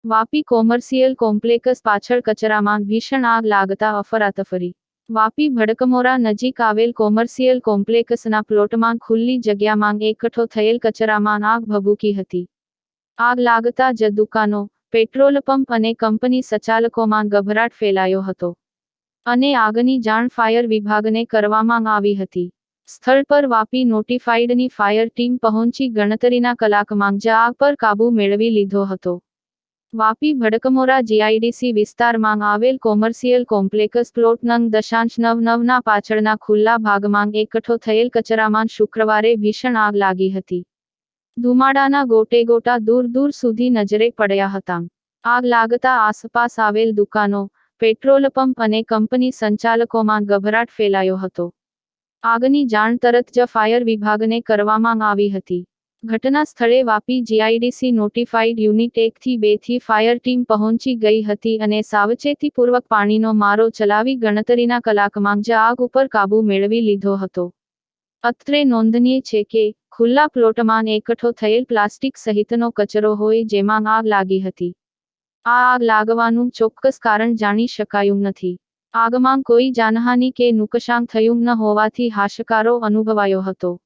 Vapi commercial complex પાછળ કચરામાં ભીષણ આગ લાગતા અફરાતફરી. વાપી ભડકમોરા નજીક આવેલ કોમર્શિયલ કોમ્પ્લેક્સના પ્લોટમાં ખુલ્લી જગ્યામાં એકઠો થયેલ કચરામાં આગ ભભૂકી હતી. આગ લાગતા જ દુકાનો, પેટ્રોલ પંપ અને કંપની સંચાલકોમાં ગભરાટ ફેલાયો હતો અને આગની જાણ ફાયર વિભાગને કરવામાં આવી હતી. સ્થળ પર વાપી નોટિફાઈડની ફાયર ટીમ પહોંચી ગણતરીના કલાકમાં જ આગ પર કાબૂ મેળવી લીધો હતો. વાપી ભડકમોરા જીઆઈડીસી વિસ્તારમાં આવેલ કોમર્શિયલ કોમ્પ્લેક્સ પ્લોટ નંગ 0.99 ના પાછળના ખુલ્લા ભાગમાં એકઠો થયેલ કચરામાં શુક્રવારે ભીષણ આગ લાગી હતી. ધુમાડાના ગોટેગોટા દૂર દૂર સુધી નજરે પડ્યા હતા. આગ લાગતા આસપાસ આવેલ દુકાનો, પેટ્રોલ પંપ અને કંપની સંચાલકોમાં ગભરાટ ફેલાયો હતો. આગની જાણ તરત જ ફાયર વિભાગને કરવામાં આવી હતી. ઘટના સ્થળે વાપી જીઆઈડીસી નોટિફાઈડ યુનિટ 1 થી 2 થી ફાયર ટીમ પહોંચી ગઈ હતી અને સાવચેતીપૂર્વક પાણીનો મારો ચલાવી ગણતરીના કલાકમાં જ આગ ઉપર કાબૂ મેળવી લીધો હતો. અત્રે નોંધનીય છે કે, ખુલ્લા પ્લોટમાં એકઠો થયેલ પ્લાસ્ટિક સહિતનો કચરો હોય જેમાં આગ લાગી હતી. આ આગ લાગવાનું ચોક્કસ કારણ જાણી શકાયું નથી. આગમાં કોઈ જાનહાનિ કે નુકસાન થયું ન હોવાથી હાશકારો અનુભવાયો હતો.